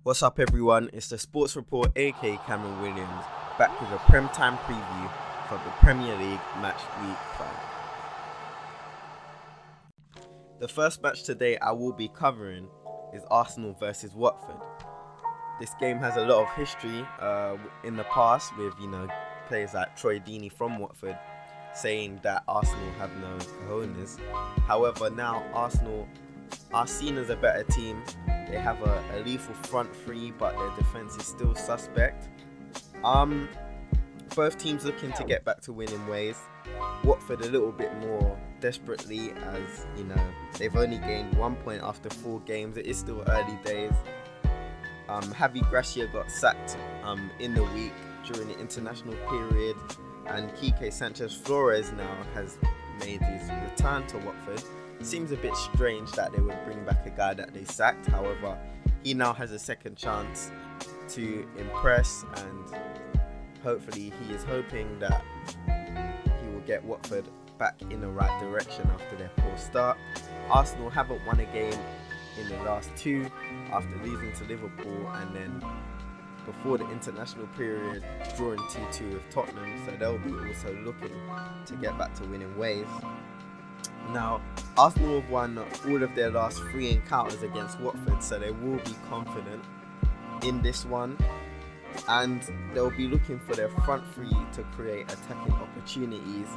What's up everyone, it's the Sports Report AKA Cameron Williams, back with a PremTime preview for the Premier League match week 5. The first match today I will be covering is Arsenal versus Watford. This game has a lot of history in the past with, players like Troy Deeney from Watford saying that Arsenal have no cojones. However, now Arsenal are seen as a better team. They have a lethal front three, but their defense is still suspect. Both teams looking to get back to winning ways. Watford a little bit more desperately, as they've only gained 1 point after 4 games. It is still early days. Javi Gracia got sacked in the week during the international period, and Quique Sanchez Flores now has made his return to Watford. Seems a bit strange that they would bring back a guy that they sacked. However, he now has a second chance to impress, and hopefully he is hoping that he will get Watford back in the right direction after their poor start. Arsenal haven't won a game in the last 2 after losing to Liverpool, and then before the international period drawing 2-2 with Tottenham, so they'll be also looking to get back to winning ways. Now, Arsenal have won all of their last 3 encounters against Watford, so they will be confident in this one, and they'll be looking for their front three to create attacking opportunities.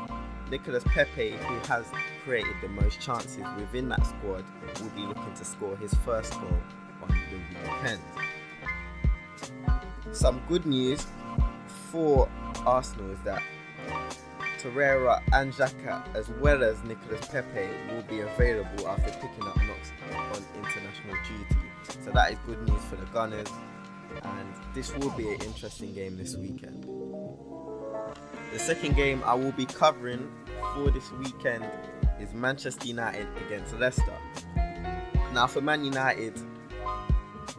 Nicolas Pepe, who has created the most chances within that squad, will be looking to score his first goal on the weekend. Some good news for Arsenal is that Torreira and Xhaka, as well as Nicolas Pepe, will be available after picking up knocks on international duty. So that is good news for the Gunners, and this will be an interesting game this weekend. The second game I will be covering for this weekend is Manchester United against Leicester. Now, for Man United,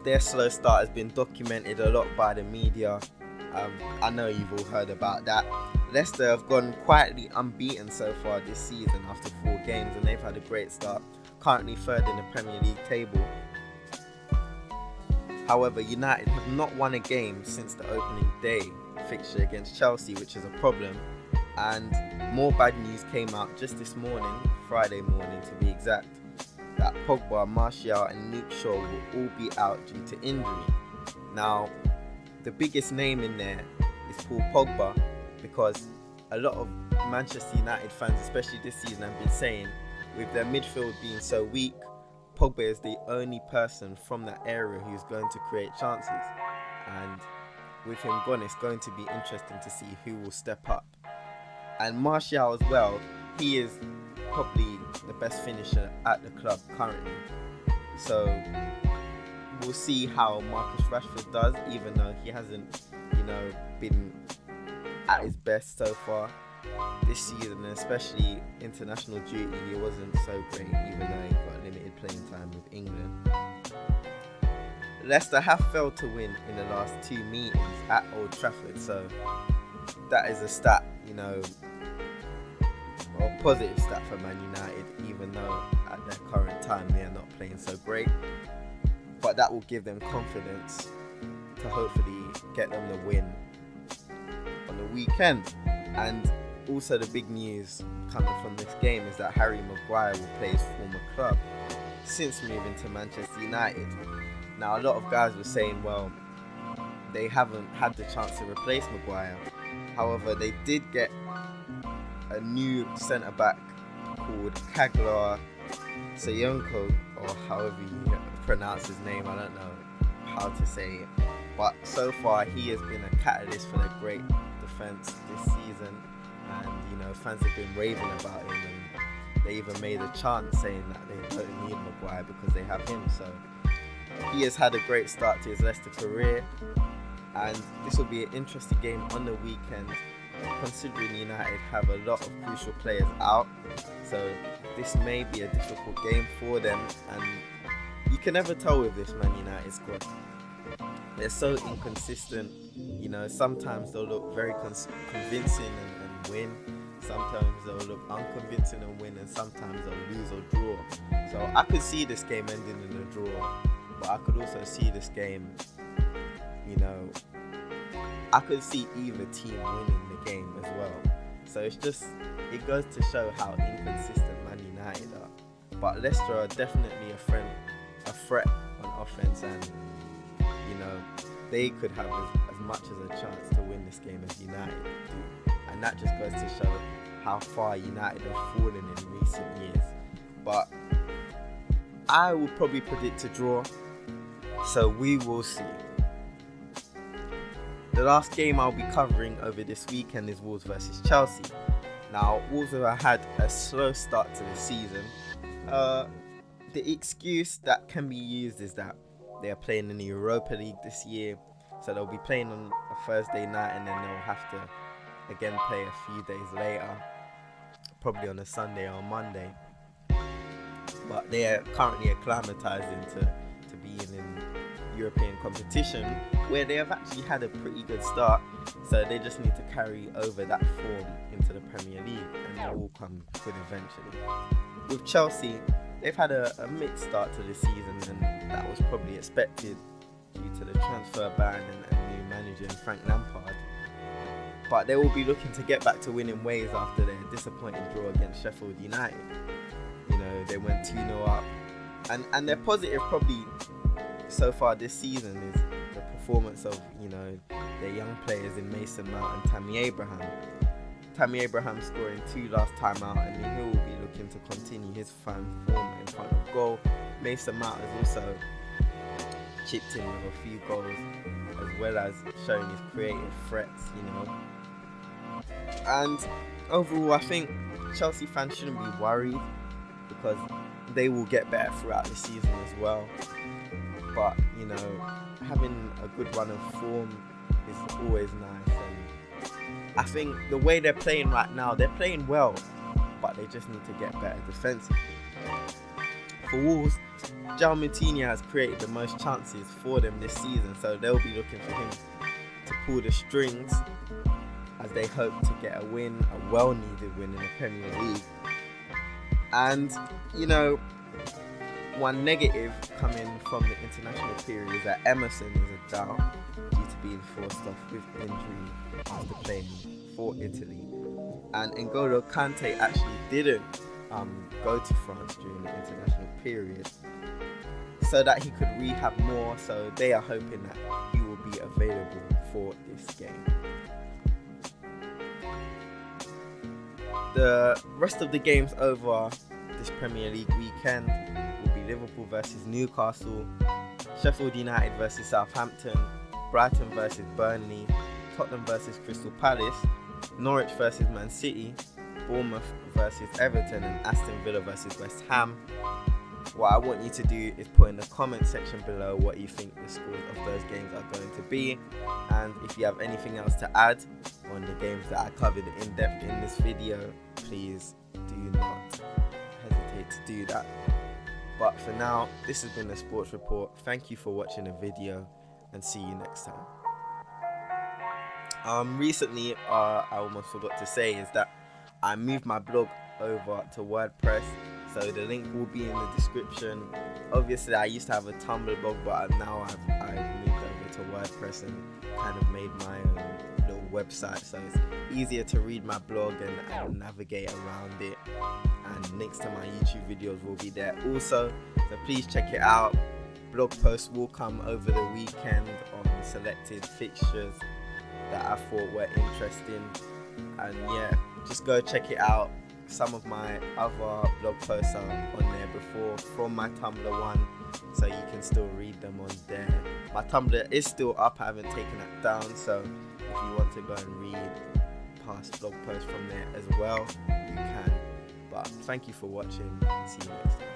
their slow start has been documented a lot by the media. I know you've all heard about that. Leicester have gone quietly unbeaten so far this season after 4 games, and they've had a great start, currently 3rd in the Premier League table. However, United have not won a game since the opening day fixture against Chelsea, which is a problem, and more bad news came out just this morning, Friday morning to be exact, that Pogba, Martial and Luke Shaw will all be out due to injury. Now, the biggest name in there is Paul Pogba, because a lot of Manchester United fans, especially this season, have been saying with their midfield being so weak, Pogba is the only person from that area who's going to create chances, and with him gone, it's going to be interesting to see who will step up. And Martial as well, he is probably the best finisher at the club currently, so we'll see how Marcus Rashford does, even though he hasn't been at his best so far this season, and especially international duty, he wasn't so great, even though he got limited playing time with England. Leicester have failed to win in the last 2 meetings at Old Trafford, so that is a stat, a positive stat for Man United, even though at their current time they are not playing so great. But that will give them confidence to hopefully get them the win on the weekend. And also the big news coming from this game is that Harry Maguire will play his former club since moving to Manchester United. Now, a lot of guys were saying, well, they haven't had the chance to replace Maguire. However, they did get a new centre-back called Kaglar Sayonko, or however you pronounce his name, I don't know how to say it. But so far, he has been a catalyst for their great defence this season, and fans have been raving about him, and they even made a chant saying that they don't need Maguire because they have him. So he has had a great start to his Leicester career, and this will be an interesting game on the weekend, considering United have a lot of crucial players out. So this may be a difficult game for them, and you can never tell with this Man United squad. They're so inconsistent. Sometimes they'll look very convincing and win. Sometimes they'll look unconvincing and win, and sometimes they'll lose or draw. So I could see this game ending in a draw, but I could also see this game you know, I could see either team winning the game as well. So it goes to show how inconsistent Man United are. But Leicester are definitely a threat on offense, and you know, they could have as much as a chance to win this game as United do. And that just goes to show how far United have fallen in recent years. But I would probably predict a draw, so we will see. The last game I'll be covering over this weekend is Wolves versus Chelsea. Now, Wolves have had a slow start to the season. The excuse that can be used is that they are playing in the Europa League this year, so they'll be playing on a Thursday night and then they'll have to again play a few days later, probably on a Sunday or Monday. But they are currently acclimatizing to being in European competition, where they have actually had a pretty good start, so they just need to carry over that form into the Premier League and it will come good eventually. With Chelsea, they've had a mixed start to the season, and that was probably expected due to the transfer ban and new manager Frank Lampard. But they will be looking to get back to winning ways after their disappointing draw against Sheffield United. You know, they went 2-0 up, and their positive probably so far this season is the performance of, you know, their young players in Mason Mount and Tammy Abraham. Tammy Abraham scoring 2 last time out, and he will be looking to continue his fine form in front of goal. Mason Mount has also chipped in with a few goals, as well as showing his creative threats, you know. And overall, I think Chelsea fans shouldn't be worried, because they will get better throughout the season as well. But, you know, having a good run of form is always nice, and I think the way they're playing right now, they're playing well, but they just need to get better defensively. For Wolves, João Moutinho has created the most chances for them this season, so they'll be looking for him to pull the strings as they hope to get a win, a well-needed win in the Premier League. And, you know, one negative coming from the international period is that Emerson is a doubt due to being forced off with injury after playing for Italy. And N'Golo Kante actually didn't go to France during the international period so that he could rehab more, so they are hoping that he will be available for this game. The rest of the games over this Premier League weekend will be Liverpool versus Newcastle, Sheffield United versus Southampton, Brighton versus Burnley, Tottenham versus Crystal Palace, Norwich versus Man City, Bournemouth versus Everton, and Aston Villa versus West Ham. What I want you to do is put in the comment section below what you think the scores of those games are going to be, and if you have anything else to add on the games that I covered in depth in this video, please do not hesitate to do that. But for now, this has been the Sports Report. Thank you for watching the video, and see you next time. Recently, I almost forgot to say is that I moved my blog over to WordPress, so the link will be in the description. Obviously, I used to have a Tumblr blog, but now I've moved over to WordPress and kind of made my own little website, so it's easier to read my blog and navigate around it. And links to my YouTube videos will be there also, so please check it out. Blog posts will come over the weekend on selected fixtures that I thought were interesting, and yeah, just go check it out. Some of my other blog posts are on there before from my Tumblr one, so you can still read them on there. My Tumblr is still up, I haven't taken that down, so if you want to go and read past blog posts from there as well, you can. But thank you for watching, and see you next time.